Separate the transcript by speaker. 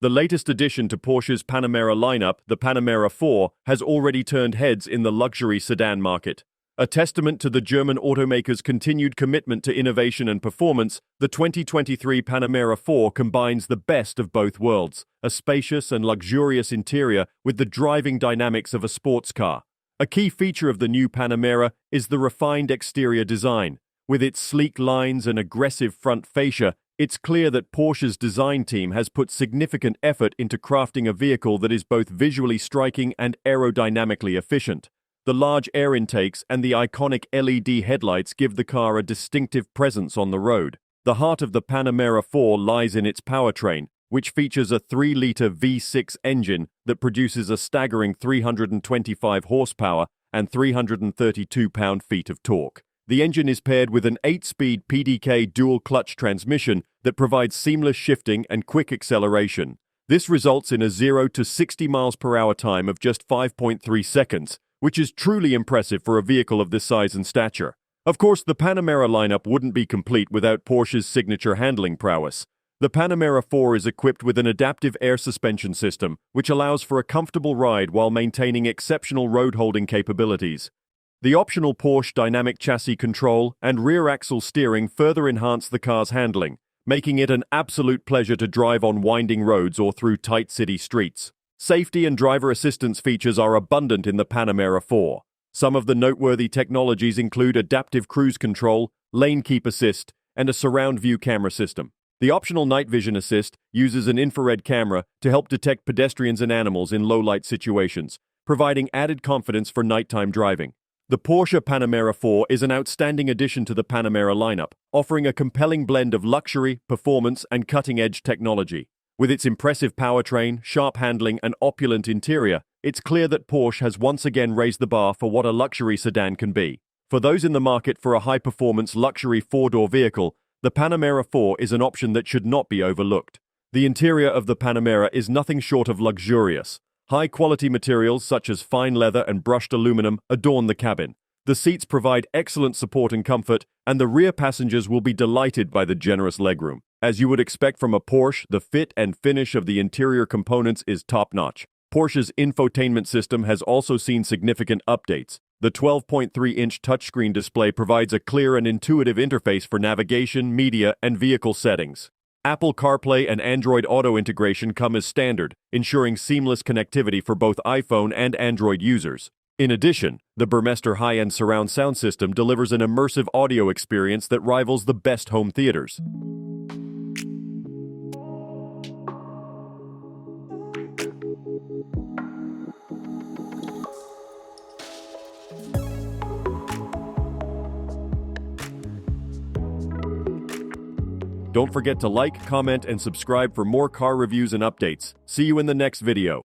Speaker 1: The latest addition to Porsche's Panamera lineup, the Panamera 4, has already turned heads in the luxury sedan market. A testament to the German automaker's continued commitment to innovation and performance, the 2023 Panamera 4 combines the best of both worlds, a spacious and luxurious interior with the driving dynamics of a sports car. A key feature of the new Panamera is the refined exterior design. With its sleek lines and aggressive front fascia, it's clear that Porsche's design team has put significant effort into crafting a vehicle that is both visually striking and aerodynamically efficient. The large air intakes and the iconic LED headlights give the car a distinctive presence on the road. The heart of the Panamera 4 lies in its powertrain, which features a 3-liter V6 engine that produces a staggering 325 horsepower and 332 pound-feet of torque. The engine is paired with an 8-speed PDK dual-clutch transmission that provides seamless shifting and quick acceleration. This results in a 0 to 60 miles per hour time of just 5.3 seconds, which is truly impressive for a vehicle of this size and stature. Of course, the Panamera lineup wouldn't be complete without Porsche's signature handling prowess. The Panamera 4 is equipped with an adaptive air suspension system, which allows for a comfortable ride while maintaining exceptional road-holding capabilities. The optional Porsche dynamic chassis control and rear axle steering further enhance the car's handling, making it an absolute pleasure to drive on winding roads or through tight city streets. Safety and driver assistance features are abundant in the Panamera 4. Some of the noteworthy technologies include adaptive cruise control, lane keep assist, and a surround view camera system. The optional night vision assist uses an infrared camera to help detect pedestrians and animals in low-light situations, providing added confidence for nighttime driving. The Porsche Panamera 4 is an outstanding addition to the Panamera lineup, offering a compelling blend of luxury, performance, and cutting-edge technology. With its impressive powertrain, sharp handling, and opulent interior, it's clear that Porsche has once again raised the bar for what a luxury sedan can be. For those in the market for a high-performance luxury four-door vehicle, the Panamera 4 is an option that should not be overlooked. The interior of the Panamera is nothing short of luxurious. High-quality materials such as fine leather and brushed aluminum adorn the cabin. The seats provide excellent support and comfort, and the rear passengers will be delighted by the generous legroom. As you would expect from a Porsche, the fit and finish of the interior components is top-notch. Porsche's infotainment system has also seen significant updates. The 12.3-inch touchscreen display provides a clear and intuitive interface for navigation, media, and vehicle settings. Apple CarPlay and Android Auto integration come as standard, ensuring seamless connectivity for both iPhone and Android users. In addition, the Burmester high-end surround sound system delivers an immersive audio experience that rivals the best home theaters. Don't forget to like, comment, and subscribe for more car reviews and updates. See you in the next video.